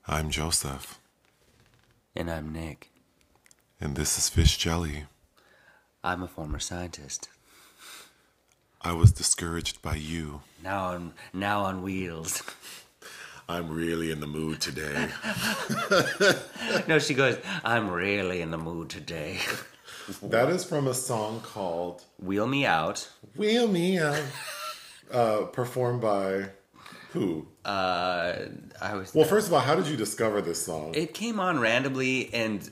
I'm Joseph, And I'm Nick. and this is Fish Jelly. I'm a former scientist. I was discouraged by you. Now on wheels. I'm really in the mood today. No, she goes, I'm really in the mood today. That is from a song called Wheel me out. Wheel Me Out, performed by who? Well, first of all, how did you discover this song? It came on randomly, and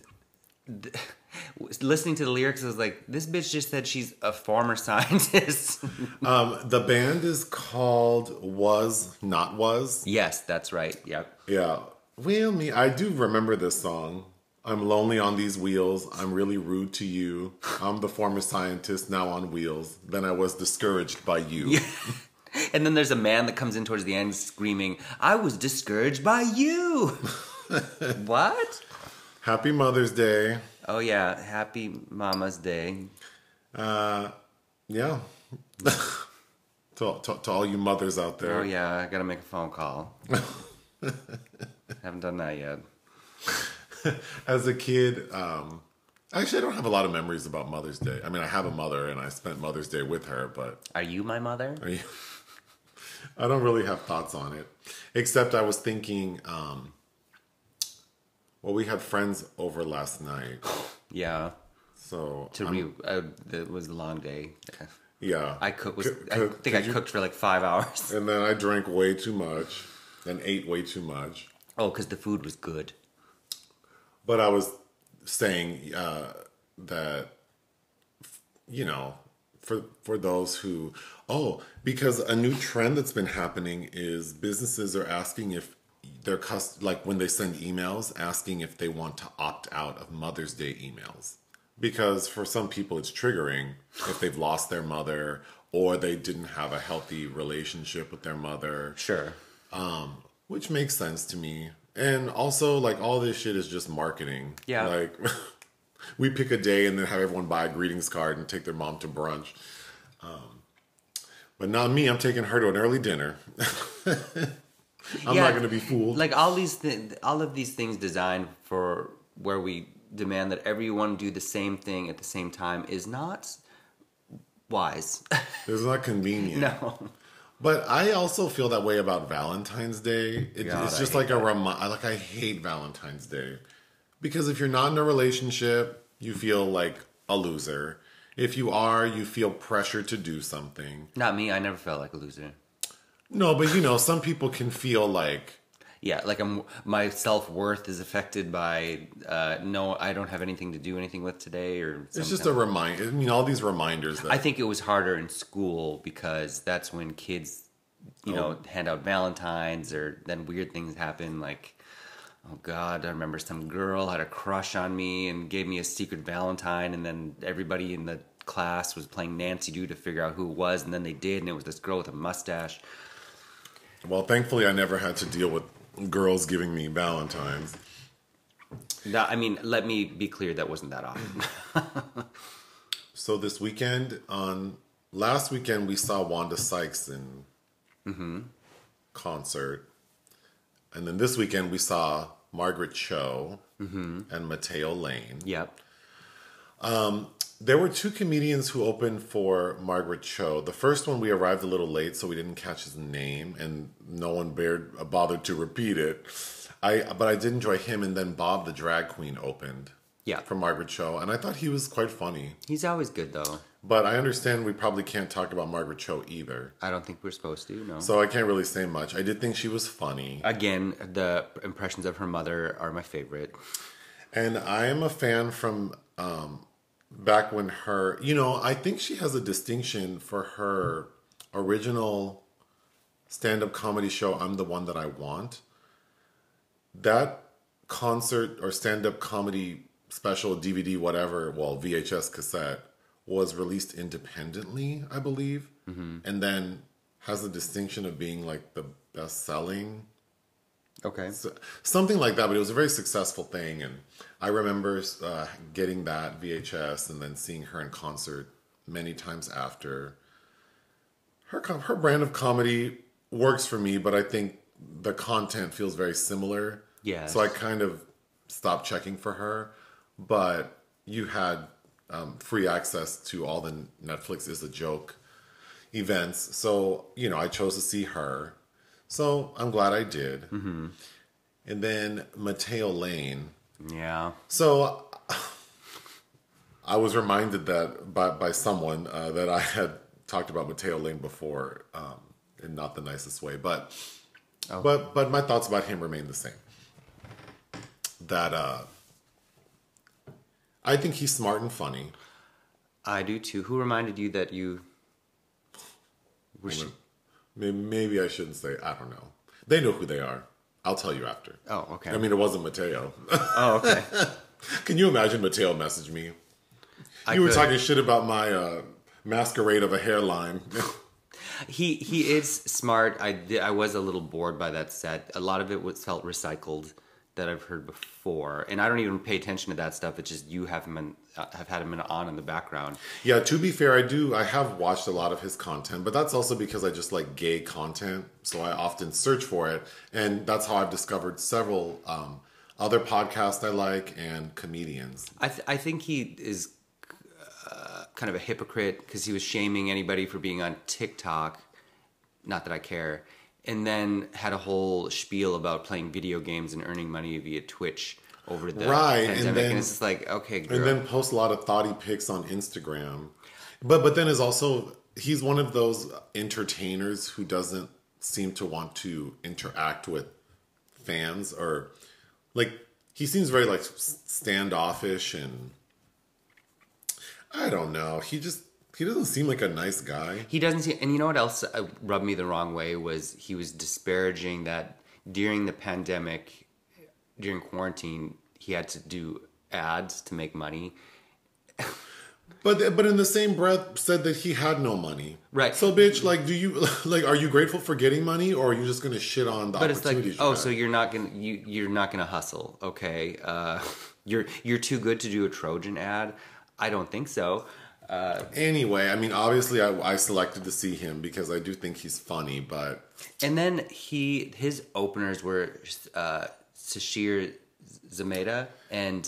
listening to the lyrics, I was like, this bitch just said she's a former scientist. The band is called Was Not Was. Yes, that's right. Yep. Yeah. Wheel Me. I do remember this song. I'm lonely on these wheels. I'm really rude to you. I'm the former scientist now on wheels. Then I was discouraged by you. Yeah. And then there's a man that comes in towards the end screaming, I was discouraged by you. What? Happy Mother's Day. Oh, yeah. Happy Mama's Day. Yeah. to all you mothers out there. Oh, yeah. I got to make a phone call. Haven't done that yet. As a kid, actually, I don't have a lot of memories about Mother's Day. I mean, I have a mother, and I spent Mother's Day with her, but... Are you my mother? I don't really have thoughts on it. Except I was thinking... well, we had friends over last night. Yeah. So... It was a long day. Yeah. I cooked for like 5 hours. And then I drank way too much and ate way too much. Oh, because the food was good. But I was saying that, you know, for those who... Oh, because a new trend that's been happening is businesses are asking if their like when they send emails, asking if they want to opt out of Mother's Day emails. Because for some people it's triggering if they've lost their mother or they didn't have a healthy relationship with their mother. Sure. Which makes sense to me. And also, like, all this shit is just marketing. Yeah. Like, we pick a day and then have everyone buy a greetings card and take their mom to brunch. But not me. I'm taking her to an early dinner. I'm not going to be fooled. Like all of these things designed for where we demand that everyone do the same thing at the same time is not wise. It's not convenient. No. But I also feel that way about Valentine's Day. It's just like a reminder. Like, I hate Valentine's Day. Because if you're not in a relationship, you feel like a loser. If you are, you feel pressure to do something. Not me. I never felt like a loser. No, but you know, some people can feel like... Yeah, like my self-worth is affected by, no, I don't have anything to do anything with today. Or it's just a reminder. I mean, all these reminders. That... I think it was harder in school because that's when kids, hand out Valentines, or then weird things happen. Like, oh God, I remember some girl had a crush on me and gave me a secret Valentine, and then everybody in the class was playing Nancy Drew to figure out who it was, and then they did, and it was this girl with a mustache. Well, thankfully, I never had to deal with girls giving me Valentines. I mean, let me be clear, that wasn't that often. So this weekend, last weekend, we saw Wanda Sykes in concert. And then this weekend, we saw Margaret Cho and Mateo Lane. Yep. There were two comedians who opened for Margaret Cho. The first one, we arrived a little late, so we didn't catch his name, and no one bothered to repeat it. But I did enjoy him, and then Bob the Drag Queen opened for Margaret Cho, and I thought he was quite funny. He's always good, though. But I understand we probably can't talk about Margaret Cho either. I don't think we're supposed to, no. So I can't really say much. I did think she was funny. Again, the impressions of her mother are my favorite. And I am a fan from... back when I think she has a distinction for her original stand-up comedy show, I'm the One That I Want. That concert or stand-up comedy special, DVD, whatever, well, VHS cassette, was released independently, I believe. Mm-hmm. And then has the distinction of being like the best-selling. Okay. So, something like that, but it was a very successful thing, and I remember getting that VHS and then seeing her in concert many times after. Her brand of comedy works for me, but I think the content feels very similar Yes. So I kind of stopped checking for her. But you had free access to all the Netflix is a joke events. So, I chose to see her. So I'm glad I did. Mm-hmm. And then Mateo Lane. Yeah. So I was reminded that by someone that I had talked about Mateo Lane before in not the nicest way. But my thoughts about him remain the same. That I think he's smart and funny. I do too. Who reminded you that you... Maybe I shouldn't say. I don't know. They know who they are. I'll tell you after. Oh, okay. I mean, it wasn't Mateo. Oh, okay. Can you imagine Mateo messaged me? You were talking shit about my masquerade of a hairline. He is smart. I was a little bored by that set. A lot of it felt recycled that I've heard before, and I don't even pay attention to that stuff. It's just you have had him on in the background. Yeah, to be fair, I have watched a lot of his content, but that's also because I just like gay content, so I often search for it, and that's how I've discovered several other podcasts I like and comedians. I think he is kind of a hypocrite because he was shaming anybody for being on TikTok. Not that I care. And then had a whole spiel about playing video games and earning money via Twitch over the pandemic. And it's just like, okay, girl. And then post a lot of thoughty pics on Instagram. But then he's one of those entertainers who doesn't seem to want to interact with fans, or like he seems very like standoffish, and I don't know. He doesn't seem like a nice guy. He doesn't seem, and you know what else rubbed me the wrong way was he was disparaging that during the pandemic, during quarantine, he had to do ads to make money. But in the same breath said that he had no money. Right. So bitch, like, do you like, are you grateful for getting money, or are you just going to shit on the opportunities? But it's like, so you're not gonna hustle, okay? You're too good to do a Trojan ad. I don't think so. Anyway, I mean, obviously, I selected to see him because I do think he's funny, but... And then his openers were Sashir Zameda and...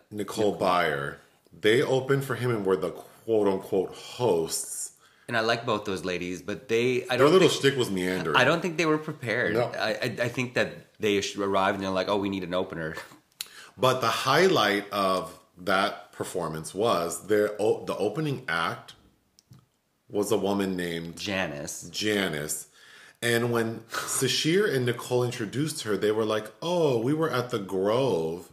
Nicole Byer. They opened for him and were the quote-unquote hosts. And I like both those ladies, but their little shtick was meandering. I don't think they were prepared. No. I think that they arrived and they're like, oh, we need an opener. But the highlight of that performance was the opening act was a woman named Janice. And when Sashir and Nicole introduced her, they were like, oh, we were at the Grove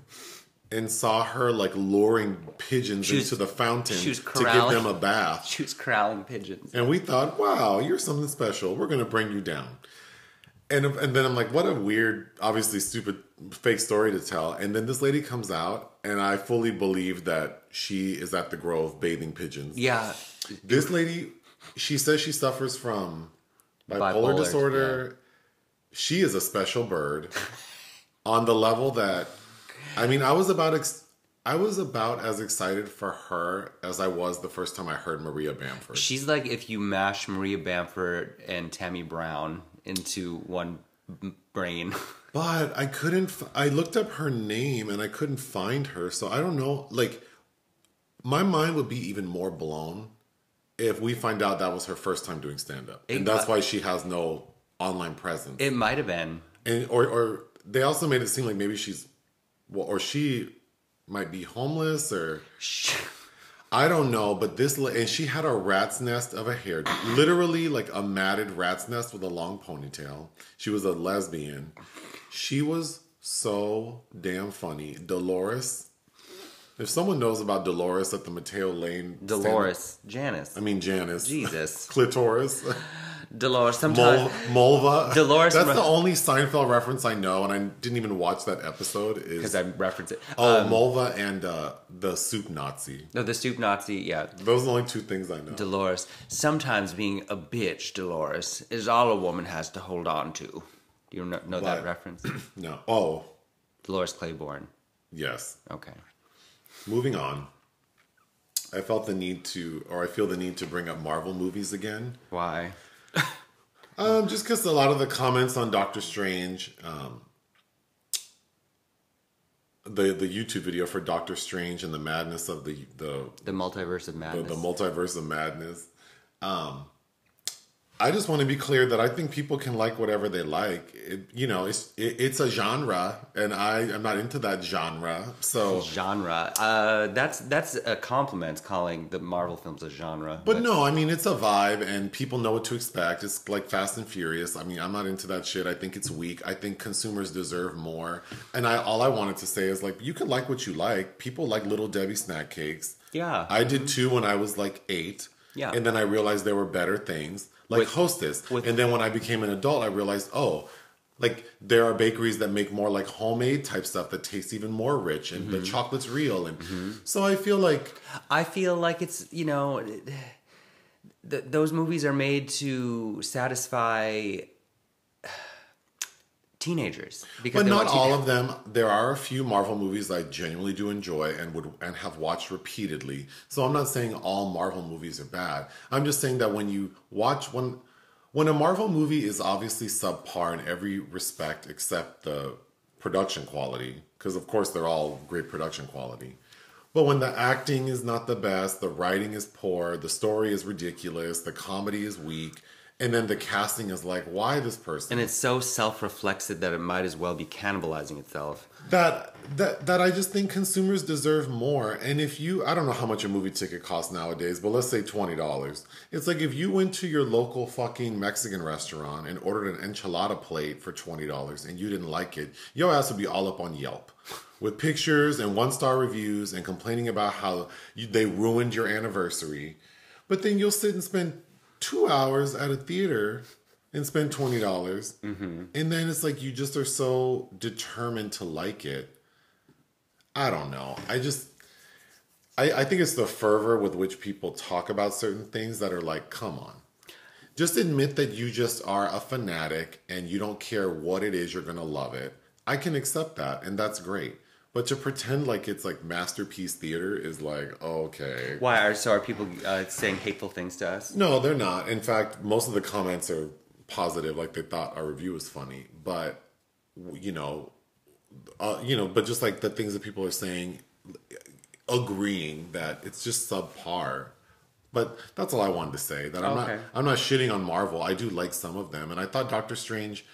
and saw her like luring pigeons into the fountain to give them a bath. She was corralling pigeons. And we thought, wow, you're something special. We're going to bring you down. And then I'm like, what a weird, obviously stupid, fake story to tell. And then this lady comes out, and I fully believe that she is at the Grove bathing pigeons. Yeah. This lady, she says she suffers from bipolar disorder. Yeah. She is a special bird on the level that, I mean, I was about as excited for her as I was the first time I heard Maria Bamford. She's like if you mash Maria Bamford and Tammy Brown into one brain. But I looked up her name and I couldn't find her. So I don't know. Like, my mind would be even more blown if we find out that was her first time doing stand-up. And that's why she has no online presence. It might have been. And or they also made it seem like maybe or she might be homeless, or I don't know. But and she had a rat's nest of a hair, literally like a matted rat's nest with a long ponytail. She was a lesbian. She was so damn funny. Dolores. If someone knows about Dolores at the Mateo Lane... Janice. I mean Janice. Jesus. Clitoris. Dolores. Sometimes... Mulva. Dolores. That's the only Seinfeld reference I know, and I didn't even watch that episode. Because I reference it. Oh, Mulva and the Soup Nazi. No, the Soup Nazi, yeah. Those are the only two things I know. Dolores. Sometimes being a bitch, Dolores, is all a woman has to hold on to. Do you know that reference? No. Oh. Dolores Claiborne. Yes. Okay. Moving on. I feel the need to bring up Marvel movies again. Why? Just because a lot of the comments on Doctor Strange the YouTube video for Doctor Strange and the madness of The multiverse of madness. the multiverse of madness. I just want to be clear that I think people can like whatever they like. It's a genre, and I'm not into that genre. So Genre. That's a compliment, calling the Marvel films a genre. But no, I mean, it's a vibe and people know what to expect. It's like Fast and Furious. I mean, I'm not into that shit. I think it's weak. I think consumers deserve more. And all I wanted to say is, like, you can like what you like. People like Little Debbie snack cakes. Yeah. I did too when I was like 8. Yeah. And then I realized there were better things, like Hostess. And then when I became an adult, I realized, like, there are bakeries that make more like homemade type stuff that tastes even more rich, and the chocolate's real. And so I feel like it's, those movies are made to satisfy teenagers, because but not all of them. There are a few Marvel movies I genuinely do enjoy and have watched repeatedly. So I'm not saying all Marvel movies are bad. I'm just saying that when you watch when a Marvel movie is obviously subpar in every respect except the production quality, because of course they're all great production quality. But when the acting is not the best, the writing is poor, the story is ridiculous, the comedy is weak, and then the casting is like, why this person? And it's so self-reflexive that it might as well be cannibalizing itself. That I just think consumers deserve more. And if I don't know how much a movie ticket costs nowadays, but let's say $20. It's like if you went to your local fucking Mexican restaurant and ordered an enchilada plate for $20 and you didn't like it, your ass would be all up on Yelp with pictures and 1-star reviews and complaining about how they ruined your anniversary. But then you'll sit and spend 2 hours at a theater and spend $20. And then it's like you just are so determined to like it. I don't know. I think it's the fervor with which people talk about certain things that are like, come on. Just admit that you just are a fanatic and you don't care what it is, you're going to love it. I can accept that, and that's great. But to pretend like it's like masterpiece theater is like, okay. Why? Are people saying hateful things to us? No, they're not. In fact, most of the comments are positive, like they thought our review was funny. But, but just like the things that people are saying, agreeing that it's just subpar. But that's all I wanted to say. That I'm not shitting on Marvel. I do like some of them, and I thought Doctor Strange.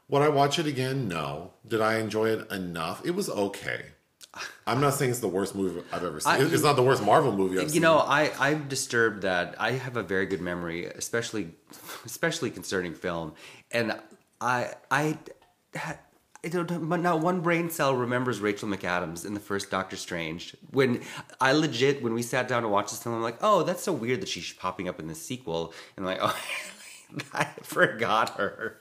Would I watch it again? No. Did I enjoy it enough? It was okay. I'm not saying it's the worst movie I've ever seen. It's not the worst Marvel movie I've seen. I'm disturbed that I have a very good memory, especially concerning film, and I don't. But not one brain cell remembers Rachel McAdams in the first Doctor Strange. When we sat down to watch this film, I'm like, oh, that's so weird that she's popping up in the sequel, and I'm like, oh, I forgot her.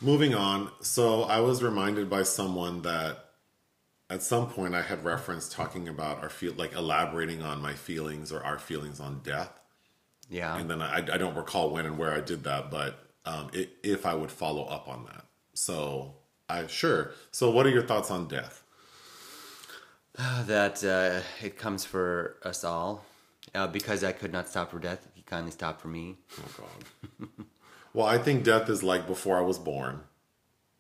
Moving on, so I was reminded by someone that at some point I had referenced talking about elaborating on my feelings or our feelings on death. Yeah. And then I don't recall when and where I did that, but if I would follow up on that. So, sure. So what are your thoughts on death? That it comes for us all. Because I could not stop for death, he kindly stopped for me. Oh, God. Well, I think death is like before I was born.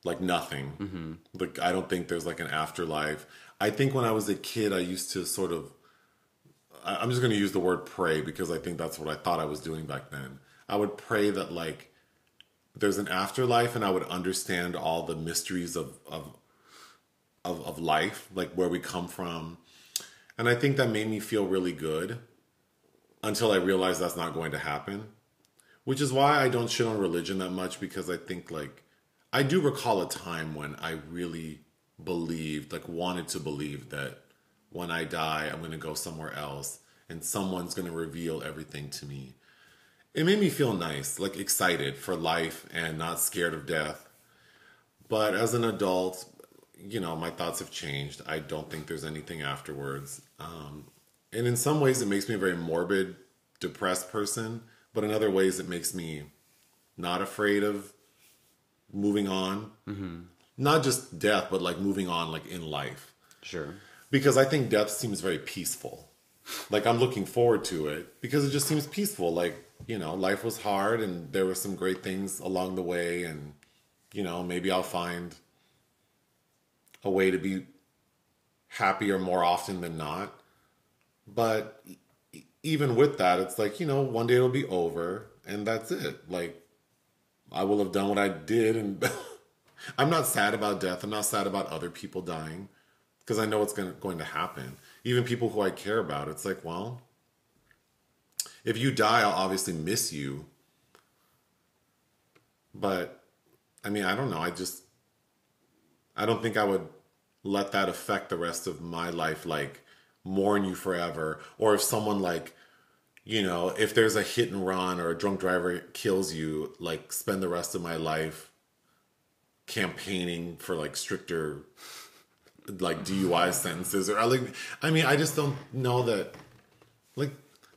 Like nothing. Mm-hmm. Like I don't think there's like an afterlife. I think when I was a kid, I used to sort of... I'm just going to use the word pray because I think that's what I thought I was doing back then. I would pray that like there's an afterlife and I would understand all the mysteries of life, like where we come from. And I think that made me feel really good until I realized that's not going to happen. Which is why I don't shit on religion that much, because I think like, I do recall a time when I really believed, like wanted to believe that when I die, I'm going to go somewhere else and someone's going to reveal everything to me. It made me feel nice, like excited for life and not scared of death. But as an adult, my thoughts have changed. I don't think there's anything afterwards. And in some ways it makes me a very morbid, depressed person. But in other ways, it makes me not afraid of moving on. Mm-hmm. Not just death, but like moving on like in life. Sure. Because I think death seems very peaceful. Like I'm looking forward to it because it just seems peaceful. Like, life was hard and there were some great things along the way. And, maybe I'll find a way to be happier more often than not. But even with that, it's like, one day it'll be over and that's it. Like, I will have done what I did. And I'm not sad about death. I'm not sad about other people dying because I know it's going to happen. Even people who I care about, it's like, well, if you die, I'll obviously miss you. But, I mean, I don't know. I don't think I would let that affect the rest of my life, like, mourn you forever. Or if someone, like, if there's a hit and run or a drunk driver kills you, like, spend the rest of my life campaigning for, like, stricter, like, DUI sentences. Or, like, I mean, I just don't know that, like,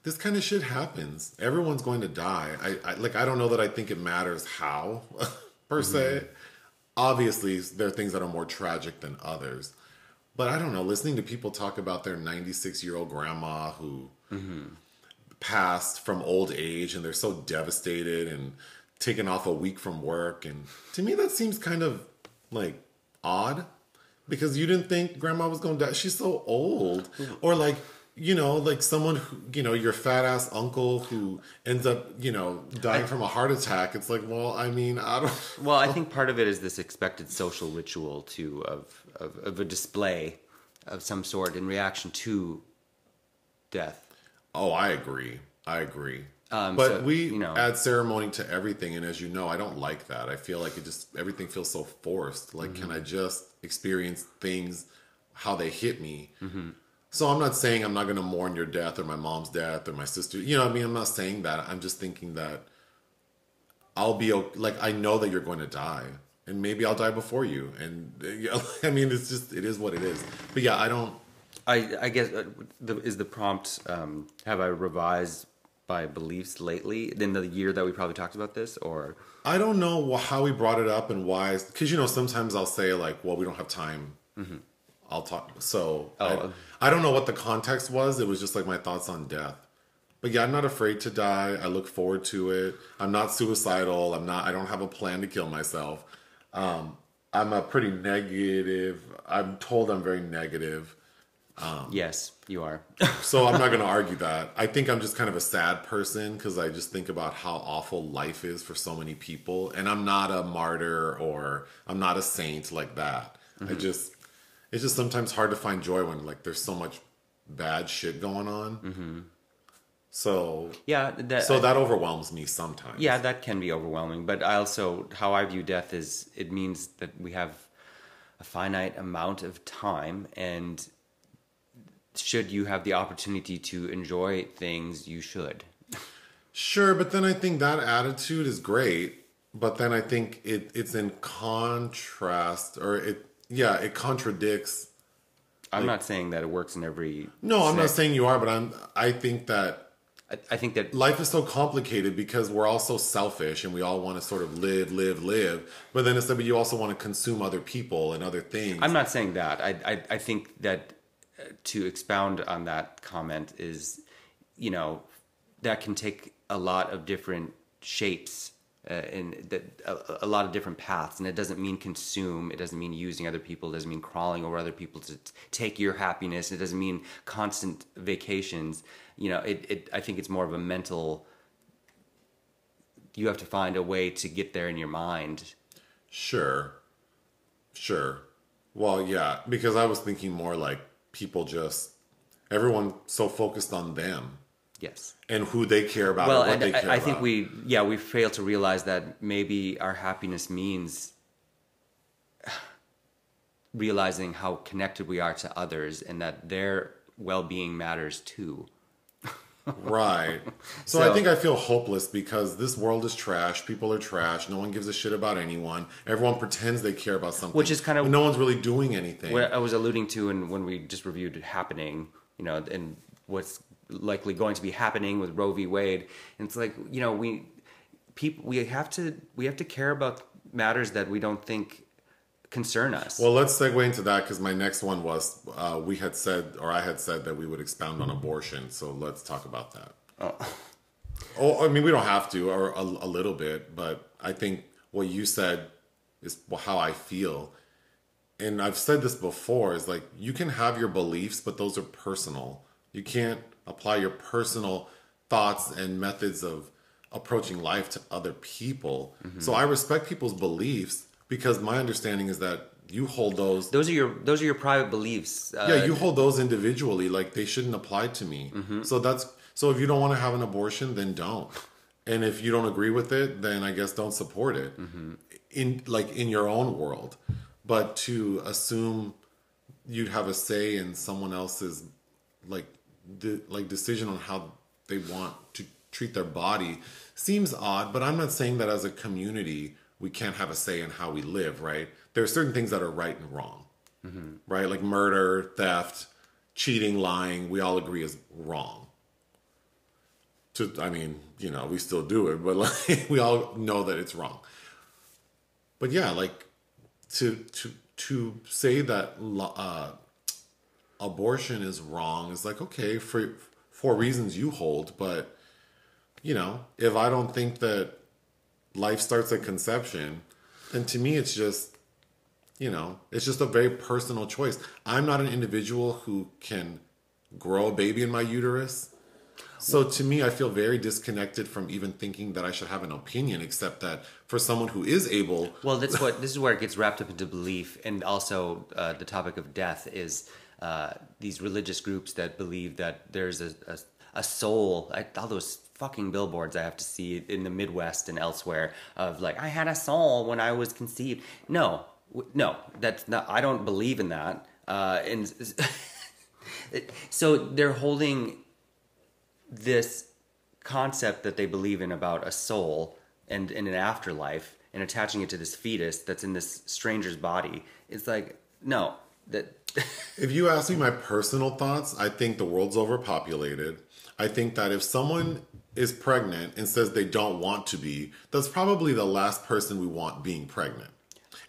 this kind of shit happens. Everyone's going to die. I don't know that I think it matters how, per se. Obviously, there are things that are more tragic than others. But I don't know, listening to people talk about their 96-year-old grandma who passed from old age and they're so devastated and taken off a week from work. And to me, that seems kind of, like, odd. Because you didn't think grandma was going to die. She's so old. Or, like, like someone who, your fat ass uncle who ends up, dying from a heart attack. It's like, well, I mean, I don't. Well, I think part of it is this expected social ritual too of a display of some sort in reaction to death. Oh, I agree. But so, we add ceremony to everything, and as you know, I don't like that. I feel like everything feels so forced. Like, can I just experience things how they hit me? So I'm not saying I'm not going to mourn your death or my mom's death or my sister. I mean, I'm not saying that. I'm just thinking that I'll be like, I know that you're going to die, and maybe I'll die before you. And I mean, it is what it is. But yeah, I don't. I guess is the prompt. Have I revised my beliefs lately in the year that we probably talked about this, or I don't know how we brought it up and why. Because sometimes I'll say like, well, we don't have time. I'll talk. So I don't know what the context was. It was just like my thoughts on death. But yeah, I'm not afraid to die. I look forward to it. I'm not suicidal. I don't have a plan to kill myself. I'm a pretty negative. I'm told I'm very negative. Yes, you are. So I'm not going to argue that. I think I'm just kind of a sad person because I just think about how awful life is for so many people. And I'm not a martyr or I'm not a saint like that. It's just sometimes hard to find joy when like there's so much bad shit going on. So yeah, that overwhelms me sometimes. Yeah, that can be overwhelming. But how I view death is it means that we have a finite amount of time, and should you have the opportunity to enjoy things, you should. Sure, but then I think that attitude is great. But then I think it's in contrast, or it contradicts. I'm not saying that it works in every. No, I'm not saying you are, but I think that. I think that life is so complicated because we're all so selfish and we all want to sort of live. But then instead, you also want to consume other people and other things. I'm not saying that. I think that to expound on that comment is, that can take a lot of different shapes. A lot of different paths, and it doesn't mean consume. It doesn't mean using other people. It doesn't mean crawling over other people to take your happiness. It doesn't mean constant vacations. I think it's more of a mental. You have to find a way to get there in your mind. Sure. Well, yeah, because I was thinking more like everyone so focused on them. Yes. And who they care about. Well, and what they care about. I think we fail to realize that maybe our happiness means realizing how connected we are to others and that their well-being matters too. Right. So I think I feel hopeless because this world is trash. People are trash. No one gives a shit about anyone. Everyone pretends they care about something. Which is kind of... no one's really doing anything. What I was alluding to when we just reviewed Happening, and what's likely going to be happening with Roe v. Wade. And it's like, we have to care about matters that we don't think concern us. Well, let's segue into that because my next one was I had said that we would expound on abortion. So let's talk about that. Oh, I mean, we don't have to, or a little bit, but I think what you said is how I feel. and I've said this before, is like you can have your beliefs, but those are personal. You can't apply your personal thoughts and methods of approaching life to other people. So I respect people's beliefs because my understanding is that you hold those. Those are your private beliefs. Yeah, you hold those individually. Like they shouldn't apply to me. So if you don't want to have an abortion, then don't. And if you don't agree with it, then I guess don't support it. In your own world. But to assume you'd have a say in someone else's decision on how they want to treat their body seems odd. But I'm not saying that as a community we can't have a say in how we live. Right? There are certain things that are right and wrong. Right? Like murder, theft, cheating, lying. We all agree is wrong. We still do it, but like we all know that it's wrong. But yeah, like to say that abortion is wrong is like, okay, for reasons you hold, but if I don't think that life starts at conception, then to me it's just a very personal choice. I'm not an individual who can grow a baby in my uterus. So to me, I feel very disconnected from even thinking that I should have an opinion, except that for someone who is able... Well, this is where it gets wrapped up into belief, and also the topic of death is these religious groups that believe that there's a soul. All those fucking billboards I have to see in the Midwest and elsewhere of like, I had a soul when I was conceived. No, that's not. I don't believe in that. And so they're holding this concept that they believe in about a soul and in an afterlife and attaching it to this fetus that's in this stranger's body. It's like, no. If you ask me my personal thoughts, I think the world's overpopulated. I think that if someone is pregnant and says they don't want to be, that's probably the last person we want being pregnant.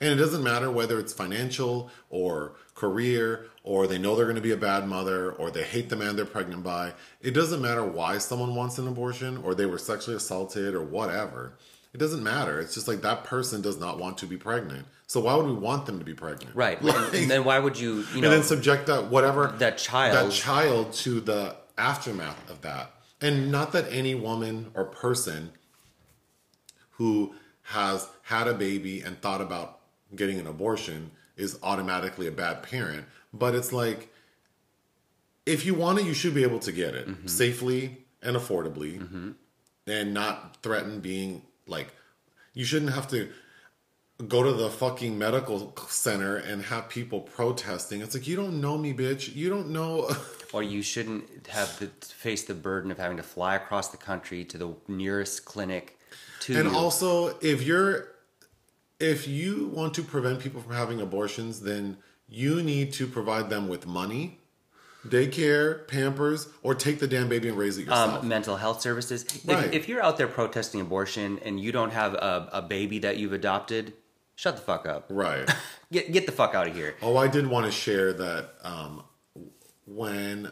And it doesn't matter whether it's financial or career, or they know they're going to be a bad mother, or they hate the man they're pregnant by. It doesn't matter why someone wants an abortion, or they were sexually assaulted, or whatever. It doesn't matter. It's just like that person does not want to be pregnant. So why would we want them to be pregnant? Right. And then why would you and then subject that child to the aftermath of that. And not that any woman or person who has had a baby and thought about getting an abortion is automatically a bad parent. But it's like, if you want it, you should be able to get it safely and affordably and not threaten being like, you shouldn't have to go to the fucking medical center and have people protesting. It's like, you don't know me, bitch. You don't know. Or you shouldn't have to face the burden of having to fly across the country to the nearest clinic to you. And also, if you want to prevent people from having abortions, then you need to provide them with money, daycare, Pampers, or take the damn baby and raise it yourself. Mental health services. Right. If you're out there protesting abortion and you don't have a baby that you've adopted, shut the fuck up. Right. Get the fuck out of here. Oh, I did want to share that when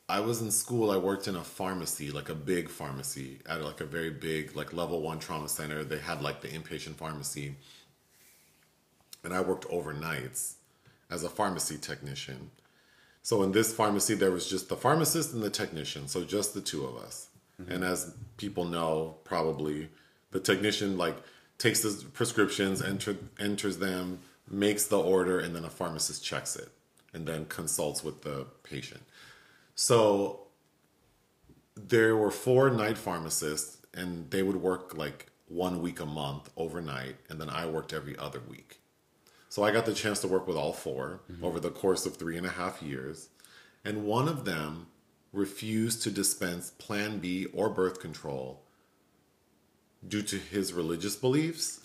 I was in school, I worked in a pharmacy, like a big pharmacy, at like a very big, like level 1 trauma center. They had like the inpatient pharmacy. And I worked overnights as a pharmacy technician. So in this pharmacy, there was just the pharmacist and the technician. So just the two of us. And as people know, probably, the technician like takes the prescriptions, enters them, makes the order, and then a pharmacist checks it and then consults with the patient. So there were 4 night pharmacists, and they would work like 1 week a month overnight, and then I worked every other week. So I got the chance to work with all 4 over the course of 3.5 years. And one of them refused to dispense Plan B or birth control due to his religious beliefs.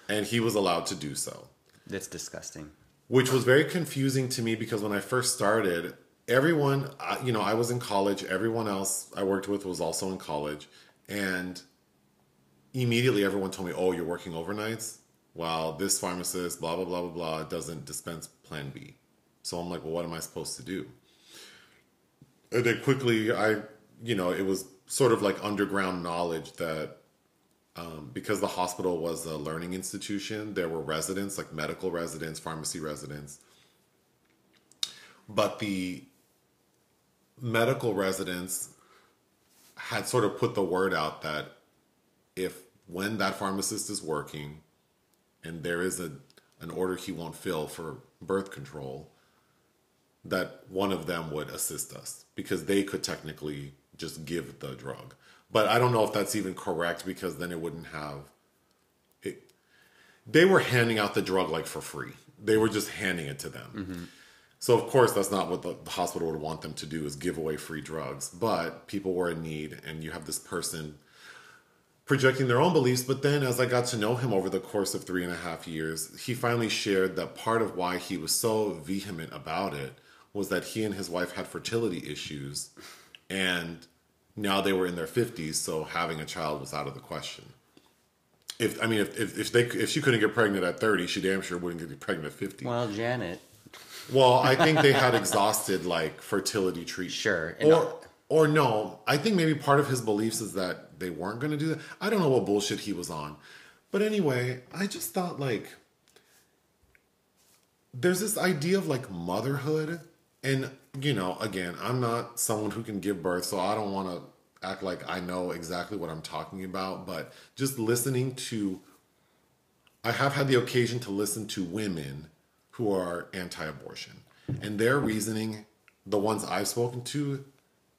And he was allowed to do so. That's disgusting. Which was very confusing to me because when I first started, everyone, I was in college. Everyone else I worked with was also in college. And immediately everyone told me, oh, you're working overnights? Well, this pharmacist, blah, blah, blah, blah, blah, doesn't dispense Plan B. So I'm like, well, what am I supposed to do? And then quickly, it was sort of like underground knowledge that because the hospital was a learning institution, there were residents, like medical residents, pharmacy residents. But the medical residents had sort of put the word out that when that pharmacist is working and there is an order he won't fill for birth control, that one of them would assist us because they could technically just give the drug. But I don't know if that's even correct because then it wouldn't have it. They were handing out the drug like for free. They were just handing it to them. Mm-hmm. So of course that's not what the hospital would want them to do, is give away free drugs. But people were in need, and you have this person projecting their own beliefs. But then as I got to know him over the course of 3.5 years, he finally shared that part of why he was so vehement about it was that he and his wife had fertility issues, and now they were in their 50s, so having a child was out of the question. If she couldn't get pregnant at 30, she damn sure wouldn't get pregnant at 50. Well, Janet. Well, I think they had exhausted like fertility treatment. Sure. Or no, I think maybe part of his beliefs is that they weren't going to do that. I don't know what bullshit he was on. But anyway, I just thought like there's this idea of like motherhood. And, you know, again, I'm not someone who can give birth, so I don't want to act like I know exactly what I'm talking about. But just I have had the occasion to listen to women who are anti-abortion. And their reasoning, the ones I've spoken to,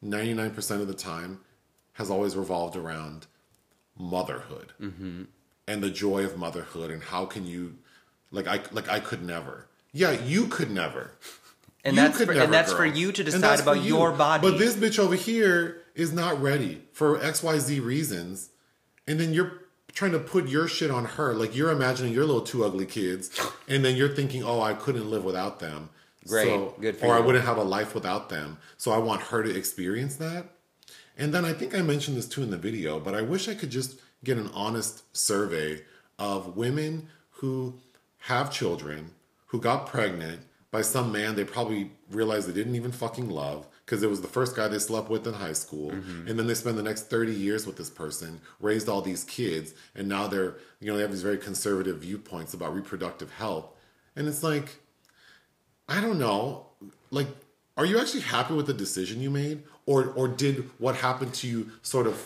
99% of the time, has always revolved around motherhood. Mm-hmm. And the joy of motherhood, and how can you, I could never. Yeah, you could never. And that's for you to decide about your body. But this bitch over here is not ready for XYZ reasons. And then you're trying to put your shit on her. Like, you're imagining your little two ugly kids. And then you're thinking, oh, I couldn't live without them. Great. Good for you. Or I wouldn't have a life without them. So I want her to experience that. And then I think I mentioned this too in the video, but I wish I could just get an honest survey of women who have children, who got pregnant by some man they probably realized they didn't even fucking love because it was the first guy they slept with in high school. Mm-hmm. And then they spend the next 30 years with this person, raised all these kids, and now they have these very conservative viewpoints about reproductive health. And it's like, I don't know, like, are you actually happy with the decision you made? Or did what happened to you sort of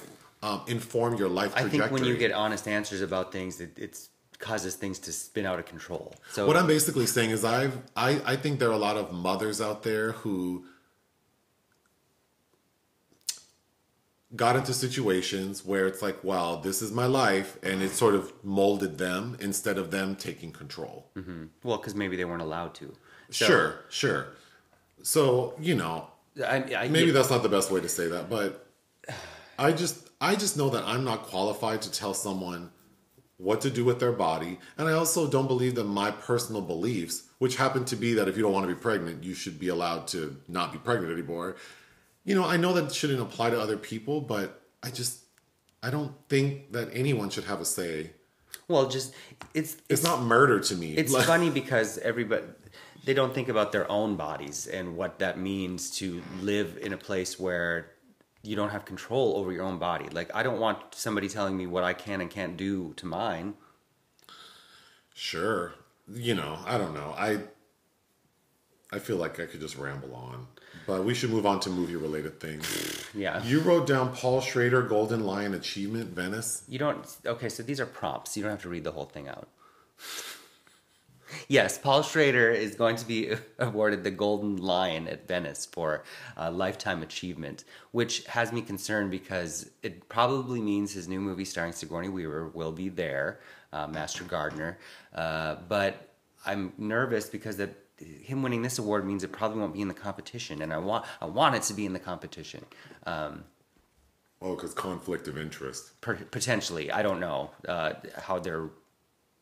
inform your life trajectory? I think when you get honest answers about things, it causes things to spin out of control. So what I'm basically saying is I think there are a lot of mothers out there who got into situations where it's like, well, this is my life, and it sort of molded them instead of them taking control. Mm-hmm. Well, because maybe they weren't allowed to. So, sure. So, you know, maybe that's not the best way to say that, but I just know that I'm not qualified to tell someone what to do with their body. And I also don't believe that my personal beliefs, which happen to be that if you don't want to be pregnant, you should be allowed to not be pregnant anymore. You know, I know that shouldn't apply to other people, but I don't think that anyone should have a say. Well, it's not murder to me. It's funny because they don't think about their own bodies and what that means to live in a place where you don't have control over your own body. Like, I don't want somebody telling me what I can and can't do to mine. Sure. You know, I don't know. I feel like I could just ramble on. But we should move on to movie-related things. Yeah. You wrote down Paul Schrader, Golden Lion Achievement, Venice. You don't... Okay, so these are prompts. You don't have to read the whole thing out. Yes, Paul Schrader is going to be awarded the Golden Lion at Venice for Lifetime Achievement, which has me concerned because it probably means his new movie starring Sigourney Weaver will be there, Master Gardener. But I'm nervous because him winning this award means it probably won't be in the competition, and I want it to be in the competition. Because conflict of interest. Potentially. I don't know how they're...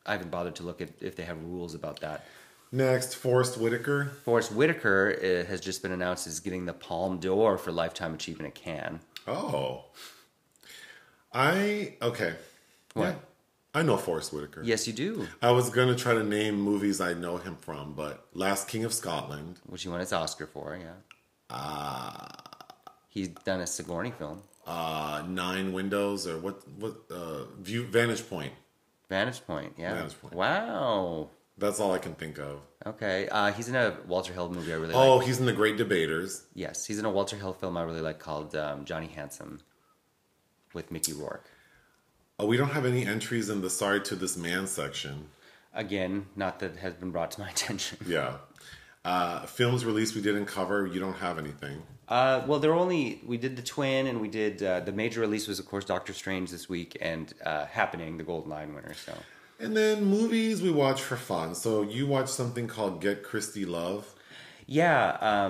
I haven't bothered to look at if they have rules about that. Next, Forrest Whitaker. Forrest Whitaker has just been announced as getting the Palme d'Or for Lifetime Achievement at Cannes. Oh. Okay. What? Yeah, I know Forrest Whitaker. Yes, you do. I was going to try to name movies I know him from, but Last King of Scotland. Which he won his Oscar for, yeah. He's done a Sigourney film. 9 Windows or what Vantage Point. Vantage Point, yeah. Vantage Point. Wow. That's all I can think of. Okay. He's in a Walter Hill movie I really like. Oh, he's in The Great Debaters. Yes, he's in a Walter Hill film I really like called Johnny Handsome with Mickey Rourke. Oh, we don't have any entries in the Sorry to This Man section. Again, not that has been brought to my attention. Yeah. Films released we didn't cover. You don't have anything. Well, we did The Twin, and we did, the major release was, of course, Doctor Strange this week, and Happening, the Golden Lion winner, so. And then movies we watch for fun. So you watched something called Get Christy Love. Yeah,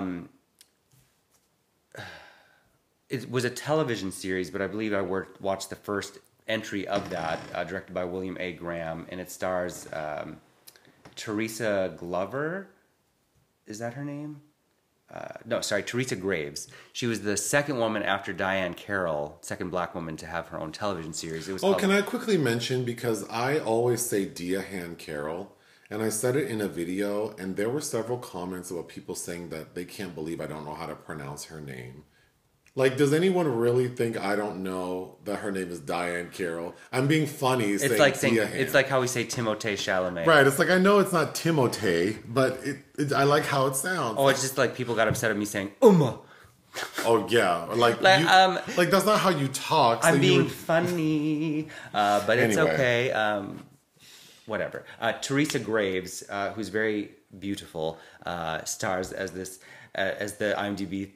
it was a television series, but I believe I watched the first entry of that, directed by William A. Graham, and it stars Teresa Glover. Is that her name? No, sorry, Teresa Graves. She was the second woman after Diane Carroll, second black woman to have her own television series. It was can I quickly mention, because I always say Diane Carroll, and I said it in a video, and there were several comments about people saying that they can't believe I don't know how to pronounce her name. Like, does anyone really think I don't know that her name is Diane Carroll? I'm being funny. It's like how we say Timothée Chalamet. Right. It's like, I know it's not Timothée, but I like how it sounds. Oh, it's just like people got upset at me saying Uma. Oh yeah, like that's not how you talk. So I'm being funny, but it's okay. Whatever. Teresa Graves, who's very beautiful, stars as the IMDb.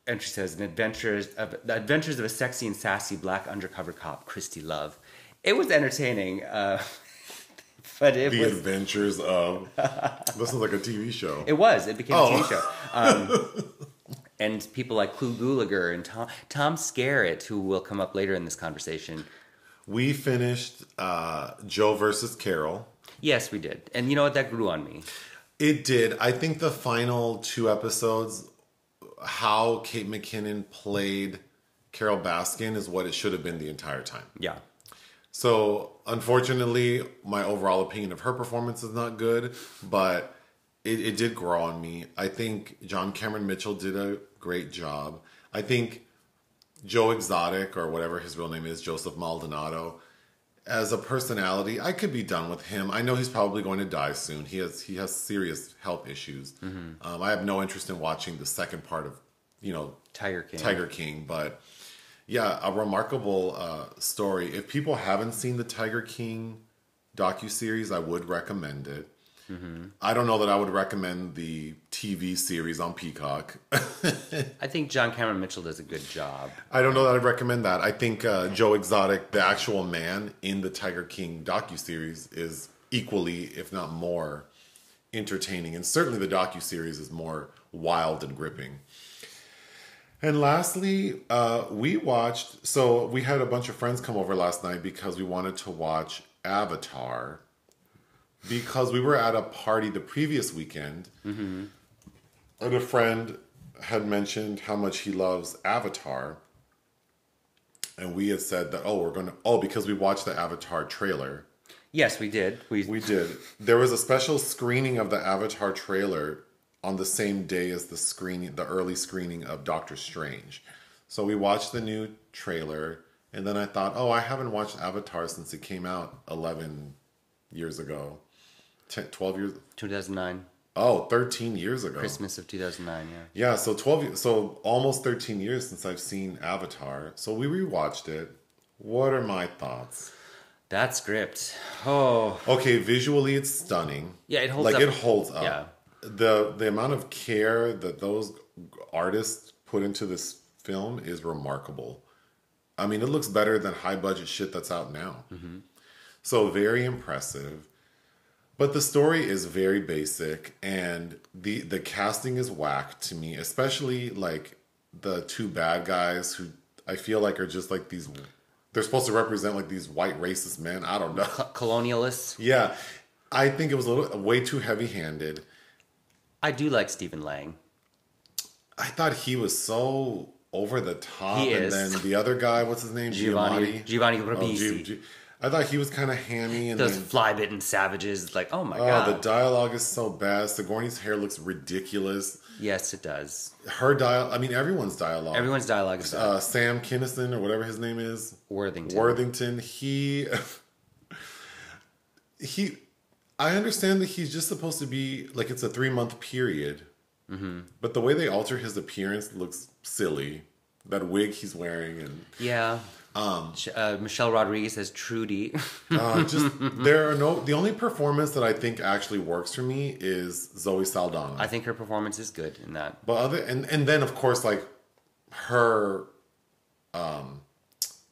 Entry says, the adventures of a sexy and sassy black undercover cop, Christy Love. It was entertaining, but The Adventures of... This is like a TV show. It was. It became a TV show. And people like Clu Gulager and Tom Skerritt, who will come up later in this conversation. We finished Joe versus Carol. Yes, we did. And you know what? That grew on me. It did. I think the final 2 episodes... how Kate McKinnon played Carol Baskin is what it should have been the entire time. Yeah. So, unfortunately, my overall opinion of her performance is not good, but it did grow on me. I think John Cameron Mitchell did a great job. I think Joe Exotic, or whatever his real name is, Joseph Maldonado, as a personality, I could be done with him. I know he's probably going to die soon. He has serious health issues. Mm-hmm. I have no interest in watching the second part of, Tiger King. But yeah, a remarkable story. If people haven't seen the Tiger King docuseries, I would recommend it. Mm-hmm. I don't know that I would recommend the TV series on Peacock. I think John Cameron Mitchell does a good job. I don't know that I'd recommend that. I think Joe Exotic, the actual man in the Tiger King docuseries, is equally, if not more, entertaining. And certainly the docuseries is more wild and gripping. And lastly, we watched... So we had a bunch of friends come over last night because we wanted to watch Avatar... Because we were at a party the previous weekend, mm-hmm. and a friend had mentioned how much he loves Avatar. And we had said that, because we watched the Avatar trailer. Yes, we did. We did. There was a special screening of the Avatar trailer on the same day as the early screening of Doctor Strange. So we watched the new trailer, and then I thought, I haven't watched Avatar since it came out 11 years ago. 12 years? 2009. Oh, 13 years ago. Christmas of 2009, yeah. Yeah, so almost 13 years since I've seen Avatar. So we rewatched it. What are my thoughts? That script. Oh. Okay, visually it's stunning. Yeah, it holds up. It holds up. Yeah. The amount of care that those artists put into this film is remarkable. I mean, it looks better than high budget shit that's out now. Mm-hmm. So very impressive. But the story is very basic, and the casting is whack to me, especially like the 2 bad guys who I feel like are just like these... They're supposed to represent like these white racist men. I don't know. Colonialists. Yeah. I think it was way too heavy-handed. I do like Stephen Lang. I thought he was so over the top. He is. And then the other guy, what's his name? Giovanni Ribisi. I thought he was kind of hammy, and Those then fly-bitten savages, like, oh my oh, god. the dialogue is so bad. Sigourney's hair looks ridiculous. Yes, it does. Her dialogue, I mean, everyone's dialogue. Everyone's dialogue is bad. Sam Kinison, or whatever his name is. Worthington. He, I understand that he's just supposed to be, like, it's a 3-month period. Mm-hmm. But the way they alter his appearance looks silly. That wig he's wearing. And Yeah. Michelle Rodriguez as Trudy. The only performance that I think actually works for me is Zoe Saldana. I think her performance is good in that. But and then of course, like, her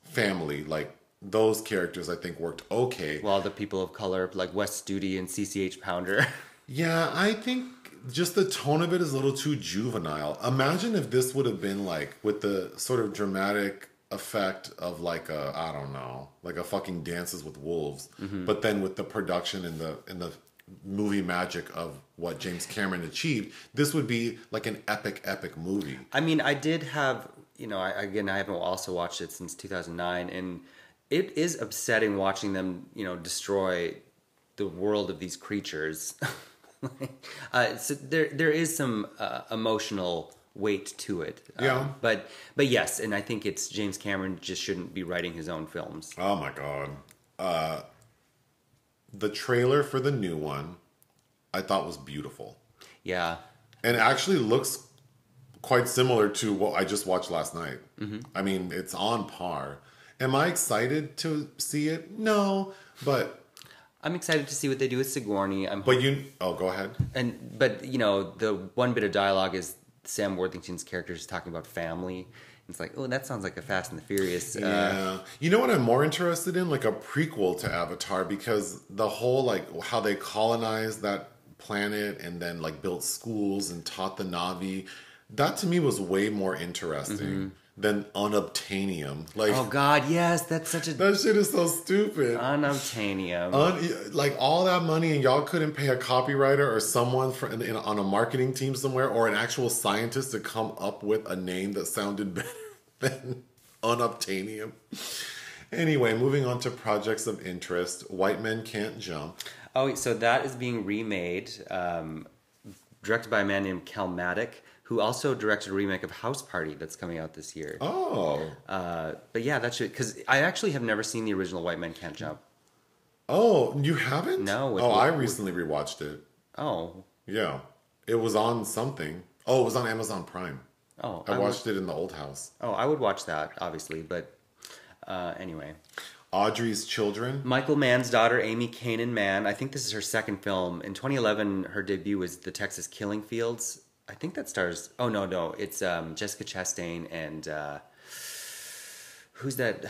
family, like, those characters I think worked okay. Well, the people of color like Wes Studi and CCH Pounder. Yeah, I think just the tone of it is a little too juvenile. Imagine if this would have been like with the sort of dramatic effect of like a, I don't know, like a fucking Dances with Wolves, but then with the production and the movie magic of what James Cameron achieved, this would be like an epic movie. I mean, I did have, I haven't also watched it since 2009, and it is upsetting watching them, destroy the world of these creatures. So there is some emotional weight to it. Yeah. But yes, and I think it's James Cameron just shouldn't be writing his own films. Oh my god. The trailer for the new one I thought was beautiful. Yeah. And it actually looks quite similar to what I just watched last night. Mm-hmm. I mean, it's on par. Am I excited to see it? No, but I'm excited to see what they do with Sigourney. go ahead. But the one bit of dialogue is Sam Worthington's character is talking about family. It's like, oh, that sounds like a Fast and the Furious. Yeah. You know what I'm more interested in? Like a prequel to Avatar, because the whole, like, how they colonized that planet and then, like, built schools and taught the Na'vi, that to me was way more interesting than unobtainium. Like, oh god, yes, that's such a that shit is so stupid. Unobtainium. Like, all that money and y'all couldn't pay a copywriter or someone on a marketing team somewhere or an actual scientist to come up with a name that sounded better than unobtainium. Anyway, moving on to projects of interest. White Men Can't Jump. Oh, so that is being remade, directed by a man named Calmatic, who also directed a remake of House Party that's coming out this year. Oh. But yeah, that should, because I actually have never seen the original White Men Can't Jump. Oh, you haven't? No. I recently rewatched it. Oh. Yeah. It was on something. Oh, it was on Amazon Prime. Oh. I watched it in the old house. Oh, I would watch that, obviously, but anyway. Audrey's Children. Michael Mann's daughter, Amy Kanan Mann. I think this is her second film. In 2011, her debut was The Texas Killing Fields. I think that stars... Oh, no. It's Jessica Chastain and... who's that?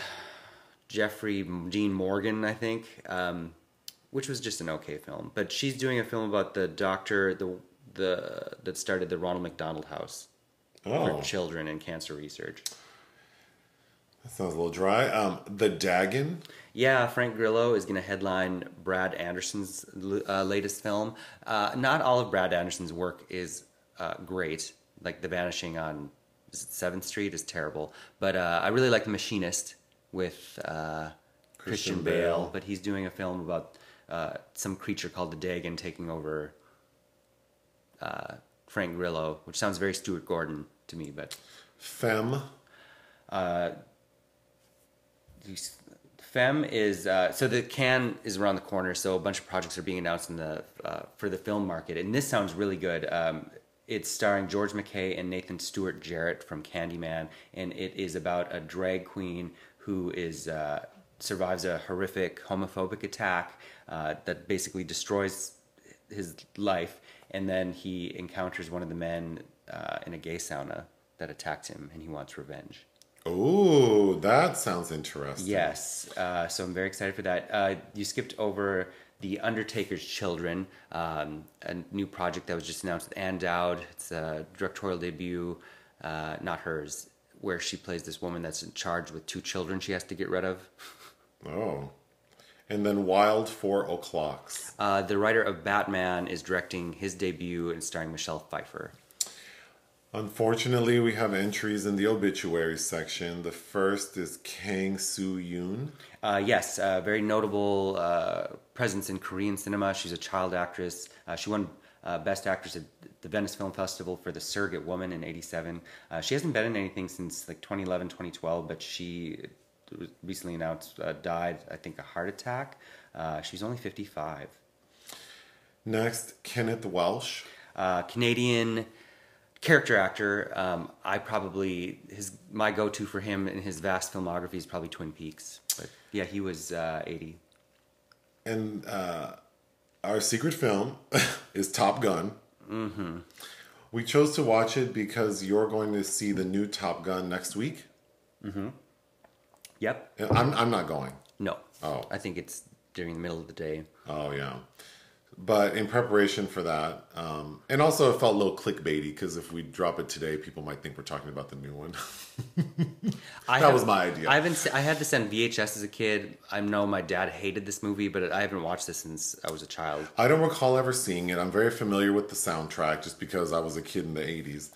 Jeffrey Dean Morgan, I think. Which was just an okay film. But she's doing a film about the doctor that started the Ronald McDonald House for children and cancer research. That sounds a little dry. The Dagon. Yeah, Frank Grillo is going to headline Brad Anderson's latest film. Not all of Brad Anderson's work is great. Like The Vanishing on 7th Street is terrible. But I really like The Machinist with Christian Bale. But he's doing a film about some creature called the Dagon taking over Frank Grillo, which sounds very Stuart Gordon to me. But Femme. Femme is so the Cannes is around the corner, so a bunch of projects are being announced in the for the film market, and this sounds really good. It's starring George McKay and Nathan Stewart Jarrett from Candyman, and it is about a drag queen who is survives a horrific homophobic attack that basically destroys his life, and then he encounters one of the men in a gay sauna that attacked him, and he wants revenge. Oh, that sounds interesting. Yes, so I'm very excited for that. You skipped over The Undertaker's Children, a new project that was just announced with Ann Dowd. It's a directorial debut, not hers, where she plays this woman that's in charge with 2 children she has to get rid of. Oh. And then Wild 4 O'Clocks. The writer of Batman is directing his debut and starring Michelle Pfeiffer. Unfortunately, we have entries in the obituary section. The first is Kang Soo-yeon. Yes, very notable presence in Korean cinema. She's a child actress. She won Best Actress at the Venice Film Festival for The Surrogate Woman in '87. She hasn't been in anything since like 2011, 2012, but she recently announced died, I think, a heart attack. She's only 55. Next, Kenneth Welsh. Canadian character actor. My go-to for him in his vast filmography is probably Twin Peaks. But yeah, he was 80. And our secret film is Top Gun. Mm-hmm. We chose to watch it because you're going to see the new Top Gun next week. Mm-hmm. Yep. I'm not going. No. Oh. I think it's during the middle of the day. Oh, yeah. But in preparation for that, and also it felt a little clickbaity because if we drop it today, people might think we're talking about the new one. That was my idea. I had this on VHS as a kid. I know my dad hated this movie, but I haven't watched this since I was a child. I don't recall ever seeing it. I'm very familiar with the soundtrack just because I was a kid in the 80s.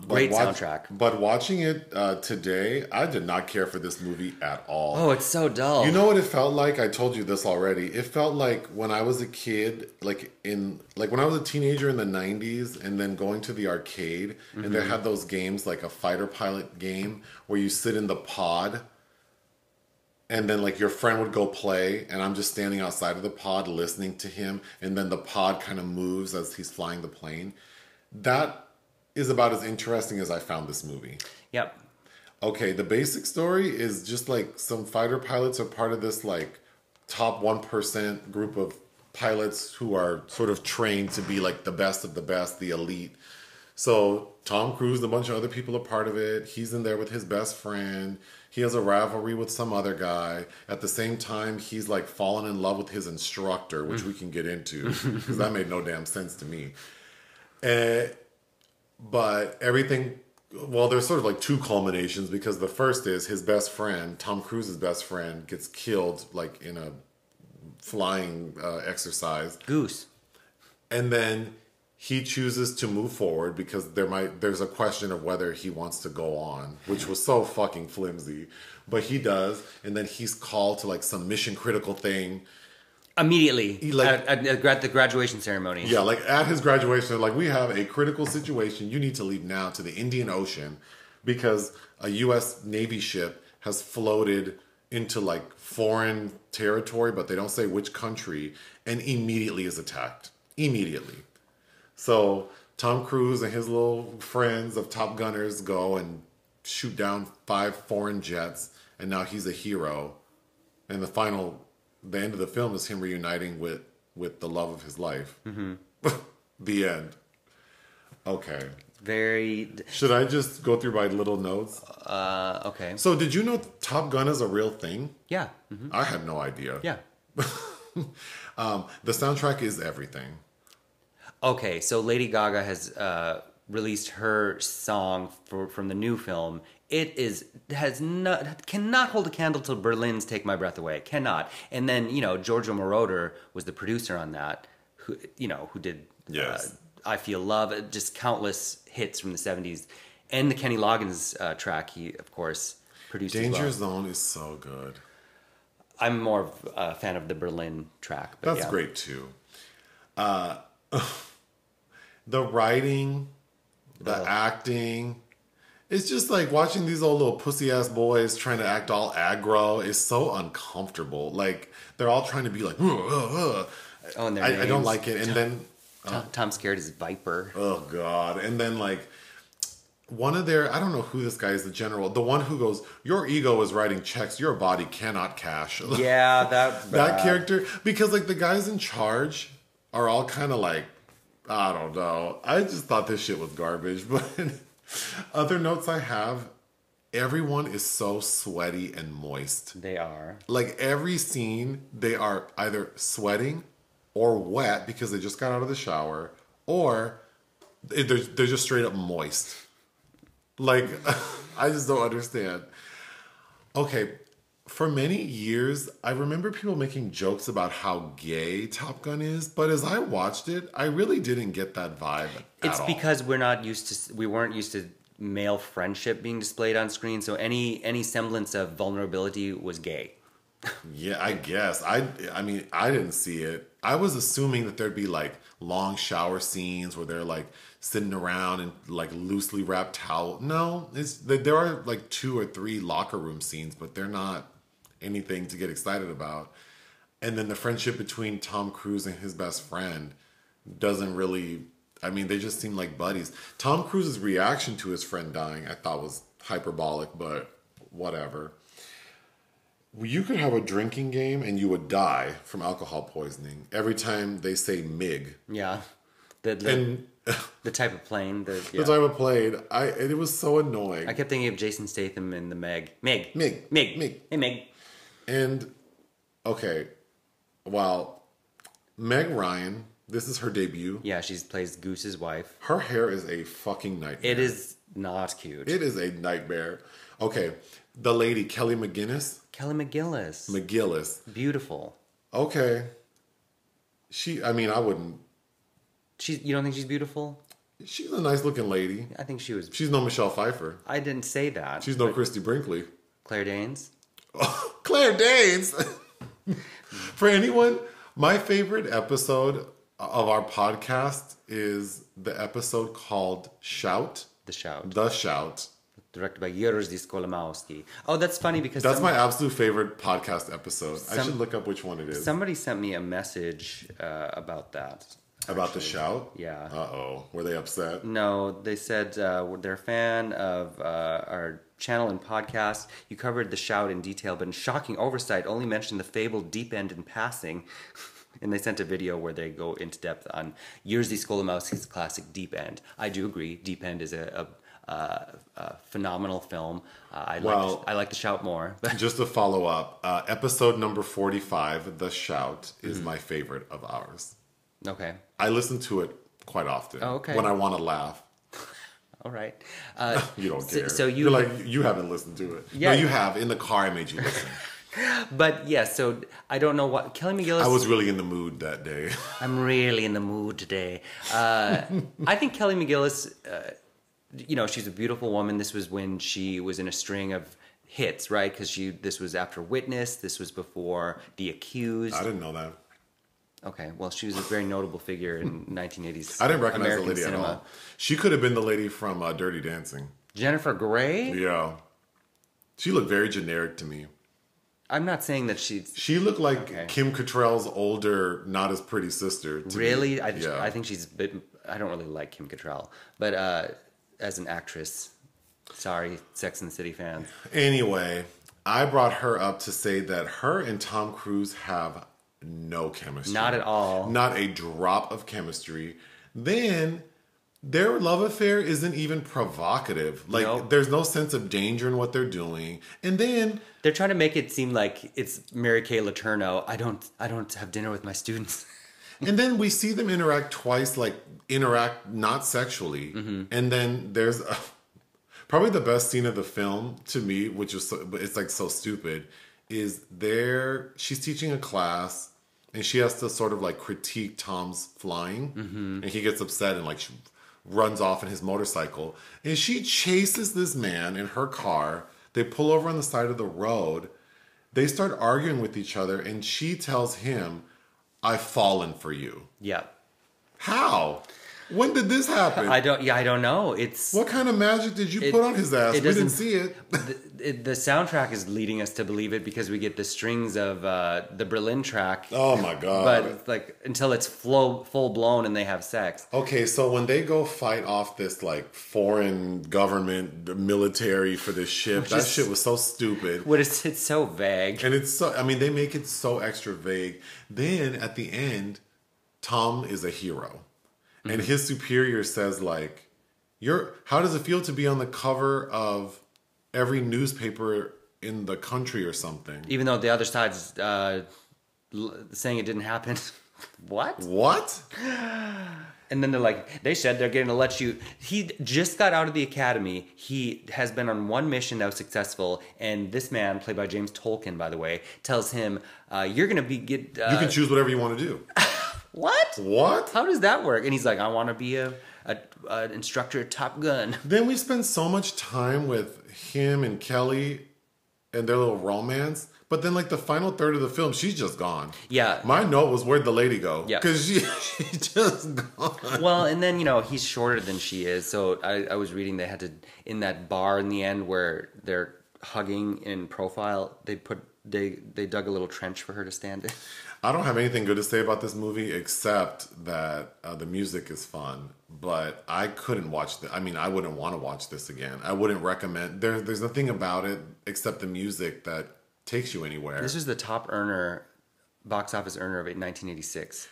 Great soundtrack. But watching it today, I did not care for this movie at all. Oh, it's so dull. You know what it felt like? I told you this already. It felt like when I was a kid, like when I was a teenager in the 90s and then going to the arcade and they had those games like a fighter pilot game where you sit in the pod and then like your friend would go play and I'm just standing outside of the pod listening to him and then the pod kind of moves as he's flying the plane. That is about as interesting as I found this movie. Yep. Okay, the basic story is just like some fighter pilots are part of this like top 1% group of pilots who are sort of trained to be like the best of the best, the elite. So Tom Cruise and a bunch of other people are part of it. He's in there with his best friend. He has a rivalry with some other guy. At the same time, he's like fallen in love with his instructor, which we can get into because that made no damn sense to me. But everything, well, there's sort of like two culminations because the first is his best friend, Tom Cruise's best friend, gets killed like in a flying exercise. Goose. And then he chooses to move forward because there's a question of whether he wants to go on, which was so fucking flimsy. But he does, and then he's called to like some mission critical thing. Immediately, at the graduation ceremony. Yeah, like at his graduation, like we have a critical situation. You need to leave now to the Indian Ocean because a U.S. Navy ship has floated into like foreign territory, but they don't say which country, and immediately is attacked. Immediately. So Tom Cruise and his little friends of Top Gunners go and shoot down 5 foreign jets, and now he's a hero. And the end of the film is him reuniting with the love of his life. Mm-hmm. The end. Okay. Should I just go through my little notes? Okay. So did you know Top Gun is a real thing? Yeah. Mm-hmm. I had no idea. Yeah. The soundtrack is everything. Okay, so Lady Gaga has released her song from the new film. Cannot hold a candle to Berlin's "Take My Breath Away." Cannot. And then Giorgio Moroder was the producer on that, who did Yes. "I Feel Love," just countless hits from the '70s, and the Kenny Loggins track. He of course produced. Danger as well. Zone is so good. I'm more of a fan of the Berlin track. But That's great too. The writing, the acting. It's just like watching these old little pussy ass boys trying to act all aggro is so uncomfortable. Like they're all trying to be like, Oh, and I don't like it. And then Tom Skerritt is Viper. Oh God! And then like one of their, I don't know who this guy is, the general, the one who goes, "Your ego is writing checks your body cannot cash." Yeah, that character, because like the guys in charge are all kind of like, I don't know. I just thought this shit was garbage. But other notes I have, everyone is so sweaty and moist. They are. Like every scene, they are either sweating or wet because they just got out of the shower, or they're just straight up moist. Like, I just don't understand. Okay, for many years, I remember people making jokes about how gay Top Gun is, but as I watched it, I really didn't get that vibe It's at all. because we weren't used to male friendship being displayed on screen, so any semblance of vulnerability was gay. Yeah, I guess. I mean, I didn't see it. I was assuming that there'd be like long shower scenes where they're like sitting around and like loosely wrapped towel. No, there are like 2 or 3 locker room scenes, but they're not anything to get excited about. And then the friendship between Tom Cruise and his best friend doesn't really, I mean, they just seem like buddies. Tom Cruise's reaction to his friend dying, I thought was hyperbolic, but whatever. You could have a drinking game and you would die from alcohol poisoning every time they say MIG. Yeah. The type of plane. The type of plane. It was so annoying. I kept thinking of Jason Statham in the Meg. Meg. Meg. Meg. Meg. Hey, Meg. And, okay, well, Meg Ryan, this is her debut. Yeah, she plays Goose's wife. Her hair is a fucking nightmare. It is not cute. It is a nightmare. Okay, the lady, Kelly McGillis. Kelly McGillis. Beautiful. Okay. I mean, I wouldn't. You don't think she's beautiful? She's a nice looking lady. I think she was. She's no Michelle Pfeiffer. I didn't say that. She's no Christy Brinkley. Claire Danes. Claire Danes. For anyone, my favorite episode of our podcast is the episode called Shout. The Shout. The Shout. Directed by Jerzy Skolimowski. Oh, that's funny because... That's my absolute favorite podcast episode. I should look up which one it is. Somebody sent me a message about that. About The Shout? Yeah. Uh-oh. Were they upset? No, they said they're a fan of our channel and podcast. You covered The Shout in detail, but in shocking oversight, only mentioned the fabled Deep End in passing. And they sent a video where they go into depth on Jerzy Skolimowski's classic Deep End. I do agree. Deep End is a phenomenal film. I like The Shout more. But just to follow up, episode number 45, The Shout, is my favorite of ours. Okay. I listen to it quite often. Oh, okay. When I want to laugh. All right. You don't care. So you're like, you haven't listened to it. Yeah. No, you have. In the car, I made you listen. But yeah, so I don't know what Kelly McGillis. I was really in the mood that day. I'm really in the mood today. I think Kelly McGillis, she's a beautiful woman. This was when she was in a string of hits, right? Because this was after Witness. This was before The Accused. I didn't know that. Okay, well, she was a very notable figure in 1980s. I didn't recognize American the lady cinema. at all. She could have been the lady from Dirty Dancing. Jennifer Grey? Yeah. She looked very generic to me. I'm not saying that she's... She looked like Kim Cattrall's older, not as pretty sister. Really? Me. I think she's... I don't really like Kim Cattrall. But as an actress... Sorry, Sex and the City fans. Anyway, I brought her up to say that her and Tom Cruise have no chemistry. Not at all. Not a drop of chemistry. Then... their love affair isn't even provocative. Like, nope. There's no sense of danger in what they're doing. And then... they're trying to make it seem like it's Mary Kay Letourneau. I don't have dinner with my students. And then we see them interact twice, interact not sexually. Mm-hmm. And then there's probably the best scene of the film to me, which is it's so stupid, is she's teaching a class and she has to sort of critique Tom's flying. Mm-hmm. And he gets upset and runs off in his motorcycle, and she chases this man in her car. They pull over on the side of the road. They start arguing with each other, and she tells him, "I've fallen for you." Yeah. How? When did this happen? I don't know. It's what kind of magic did you put on his ass? We didn't see it. The soundtrack is leading us to believe it because we get the strings of the Berlin track. Oh my god! But until it's full blown and they have sex. Okay, so when they go fight off this foreign government military for this ship, shit was so stupid. What is it's so vague, and it's so. I mean, they make it so extra vague. Then at the end, Tom is a hero. And his superior says, how does it feel to be on the cover of every newspaper in the country or something? Even though the other side's saying it didn't happen. What? What? And then they're like, they said they're going to let you. He just got out of the academy. He has been on one mission that was successful. And this man, played by James Tolkien, by the way, tells him, you're going to you can choose whatever you want to do. What? What? How does that work? And he's like, I want to be an instructor at Top Gun. Then we spend so much time with him and Kelly and their little romance. But then, like, the final third of the film, she's just gone. Yeah. My note was, where'd the lady go? Yeah. Because she just gone. Well, and then, he's shorter than she is. So I was reading they had to, in that bar in the end where they're hugging in profile, they dug a little trench for her to stand in. I don't have anything good to say about this movie except that the music is fun. But I couldn't watch I wouldn't want to watch this again. I wouldn't recommend. There's nothing about it except the music that takes you anywhere. This was the top box office earner of 1986.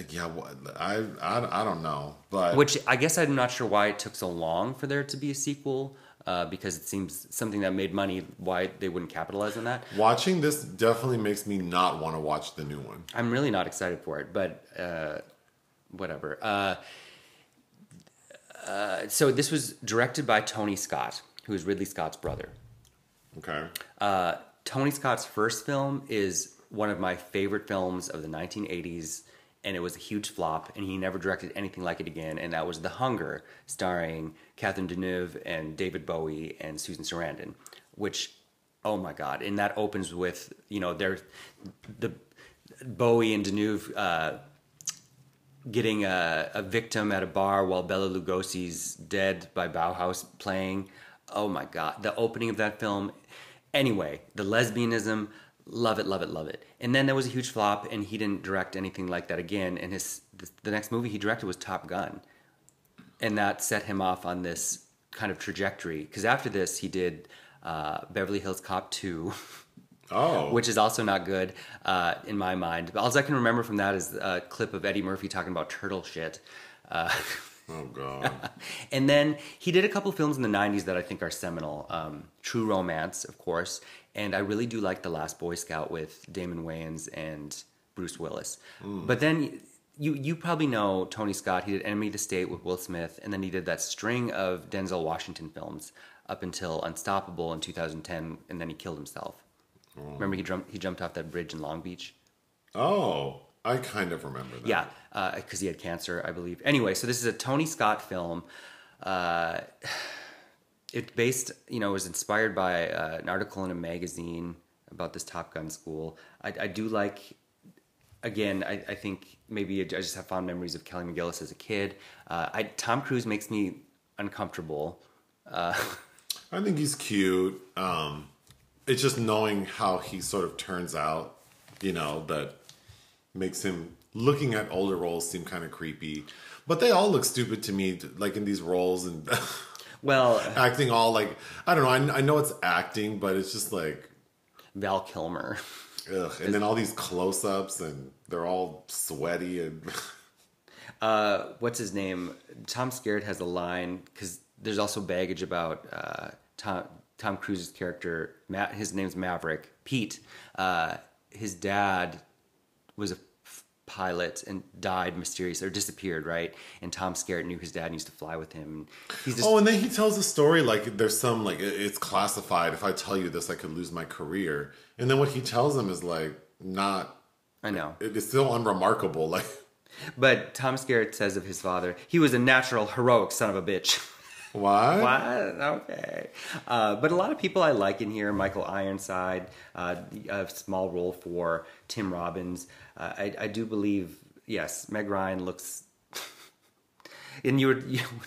Yeah, I don't know, but which I guess I'm not sure why it took so long for there to be a sequel, because it seems something that made money. Why they wouldn't capitalize on that? Watching this definitely makes me not want to watch the new one. I'm really not excited for it, but whatever. So this was directed by Tony Scott, who is Ridley Scott's brother. Okay. Tony Scott's first film is one of my favorite films of the 1980s, and it was a huge flop, and he never directed anything like it again, and that was The Hunger, starring Catherine Deneuve and David Bowie and Susan Sarandon, which, oh my God, and that opens with, the Bowie and Deneuve getting a victim at a bar while Bela Lugosi's Dead by Bauhaus playing. Oh my God, the opening of that film. Anyway, the lesbianism, love it, love it, love it. And then there was a huge flop, and he didn't direct anything like that again. And the next movie he directed was Top Gun. And that set him off on this kind of trajectory. Because after this, he did Beverly Hills Cop 2. Oh. Which is also not good in my mind. But all I can remember from that is a clip of Eddie Murphy talking about turtle shit. Oh, God. And then he did a couple films in the 90s that I think are seminal. True Romance, of course. And I really do like The Last Boy Scout with Damon Wayans and Bruce Willis. But then you probably know Tony Scott. He did Enemy of the State with Will Smith. And then he did that string of Denzel Washington films up until Unstoppable in 2010. And then he killed himself. Oh. Remember he jumped off that bridge in Long Beach? Oh, I kind of remember that. Yeah, because he had cancer, I believe. Anyway, so this is a Tony Scott film. It was inspired by an article in a magazine about this Top Gun school. I do like, again, I think maybe I just have fond memories of Kelly McGillis as a kid. Tom Cruise makes me uncomfortable. I think he's cute. It's just knowing how he sort of turns out, that makes him, looking at older roles, seem kind of creepy. But they all look stupid to me, like in these roles and well, acting all like, I don't know. I know it's acting, but it's just like Val Kilmer. Ugh. And then all these close-ups and they're all sweaty and what's his name? Tom Skerritt has a line, because there's also baggage about Tom Cruise's character. His name's Maverick. Pete. His dad was a pilot and died mysteriously, or disappeared, right? And Tom Skerritt knew his dad used to fly with him. And then he tells a story like there's some, like, it's classified. If I tell you this, I could lose my career. And then what he tells him is like not. I know. It's still unremarkable. Like, but Tom Skerritt says of his father, he was a natural, heroic son of a bitch. What? What? Okay. But a lot of people I like in here. Michael Ironside, a small role for Tim Robbins. I do believe, yes, Meg Ryan looks... And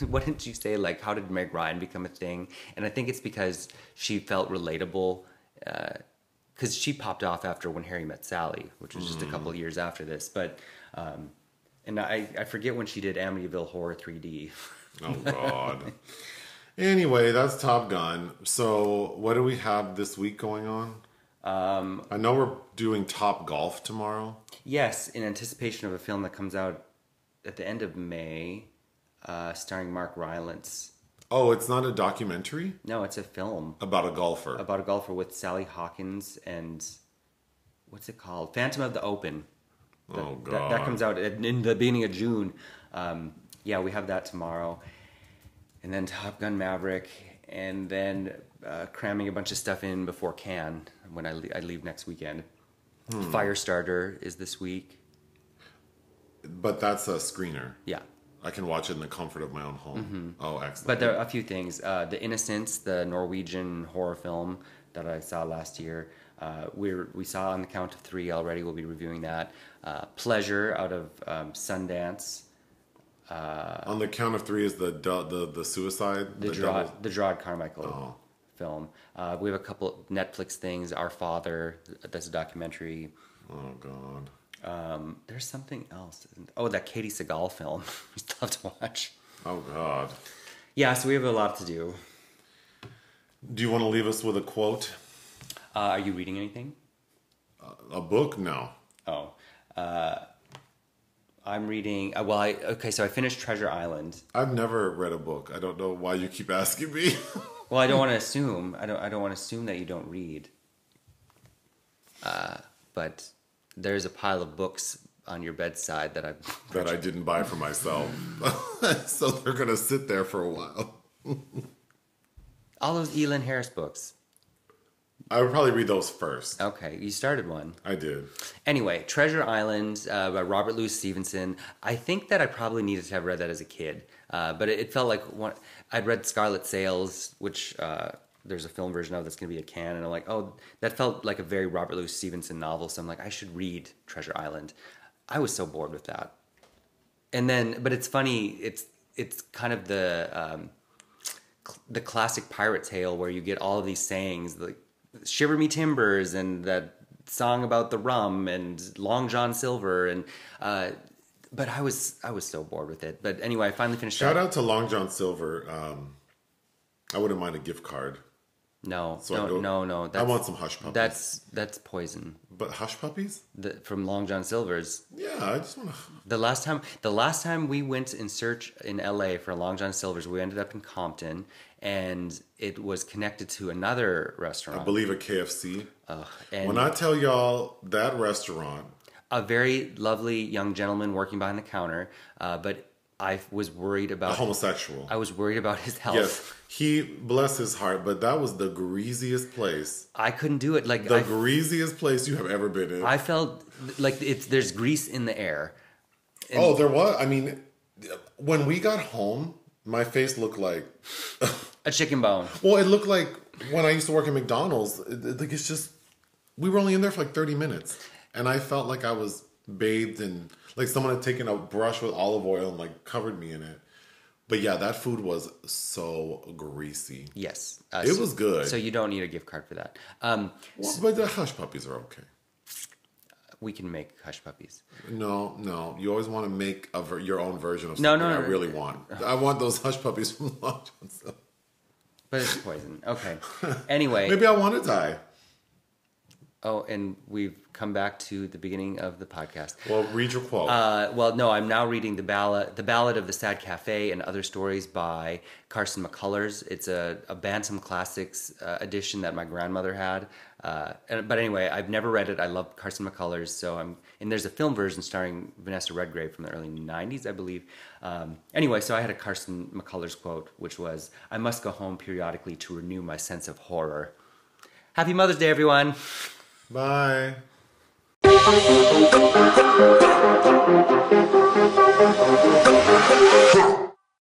what did you say? Like, how did Meg Ryan become a thing? And I think it's because she felt relatable. Because she popped off after When Harry Met Sally, which was just a couple of years after this. But, and I forget when she did Amityville Horror 3D. Oh, God. Anyway, that's Top Gun. So what do we have this week going on? I know we're doing Top Golf tomorrow. Yes, in anticipation of a film that comes out at the end of May, starring Mark Rylance. Oh, it's not a documentary? No, it's a film. About a golfer. About a golfer with Sally Hawkins and... What's it called? Phantom of the Open. Oh, God. That comes out in the beginning of June. Yeah, we have that tomorrow. And then Top Gun Maverick. And then cramming a bunch of stuff in before Cannes when I leave next weekend. Firestarter is this week. But that's a screener. Yeah. I can watch it in the comfort of my own home. Oh, excellent. But there are a few things. The Innocents, the Norwegian horror film that I saw last year. We saw on the count of 3 already. We'll be reviewing that. Pleasure out of Sundance. On the count of 3 is the suicide? The Gerard Carmichael film. We have a couple Netflix things. Our Father, that's a documentary. Oh, God. There's something else. Oh, that Katie Seagal film. We still have to watch. Oh, God. Yeah, so we have a lot to do. Do you want to leave us with a quote? Are you reading anything? A book? No. Oh. I'm reading... so I finished Treasure Island. I've never read a book. I don't know why you keep asking me. Well, I don't want to assume. I don't want to assume that you don't read. But there's a pile of books on your bedside that I didn't buy for myself. So they're going to sit there for a while. All those Elin Harris books. I would probably read those first. Okay, you started one. I did. Anyway, Treasure Island by Robert Louis Stevenson. I think that I probably needed to have read that as a kid. But it felt like I'd read Scarlet Sails, which there's a film version of that's going to be a Cannes. And I'm like, oh, that felt like a very Robert Louis Stevenson novel. So I'm like, I should read Treasure Island. I was so bored with that. And then, but it's funny. It's kind of the classic pirate tale where you get all of these sayings like "Shiver Me Timbers" and that song about the rum and Long John Silver and but I was so bored with it. But anyway, I finally finished. Shout out to Long John Silver. I wouldn't mind a gift card. No. I want some hush puppies. That's poison. But hush puppies? From Long John Silver's. Yeah, I just want to. The last time we went in search in LA for Long John Silver's, we ended up in Compton, and it was connected to another restaurant. I believe a KFC. And when I tell y'all that restaurant, a very lovely young gentleman working behind the counter, but I was worried about... A homosexual. I was worried about his health. Yes. He, bless his heart, but that was the greasiest place. I couldn't do it. Like the greasiest place you have ever been in. I felt like there's grease in the air. And there was. I mean, when we got home, my face looked like... a chicken bone. Well, it looked like when I used to work at McDonald's. It's just... We were only in there for like 30 minutes. And I felt like I was bathed in... Like someone had taken a brush with olive oil and like covered me in it. But yeah, that food was so greasy. Yes. It was good. So you don't need a gift card for that. But the hush puppies are okay. We can make hush puppies. No. You always want to make your own version of something No. I really want. I want those hush puppies from Long John Silver. But it's poison. Okay. Anyway. Maybe I want to die. Oh, and we've come back to the beginning of the podcast. Well, read your quote. I'm now reading the Ballad of the Sad Cafe and Other Stories by Carson McCullers. It's a Bantam Classics edition that my grandmother had. But anyway, I've never read it. I love Carson McCullers. And there's a film version starring Vanessa Redgrave from the early 90s, I believe. Anyway, so I had a Carson McCullers quote, which was, "I must go home periodically to renew my sense of horror." Happy Mother's Day, everyone. Bye.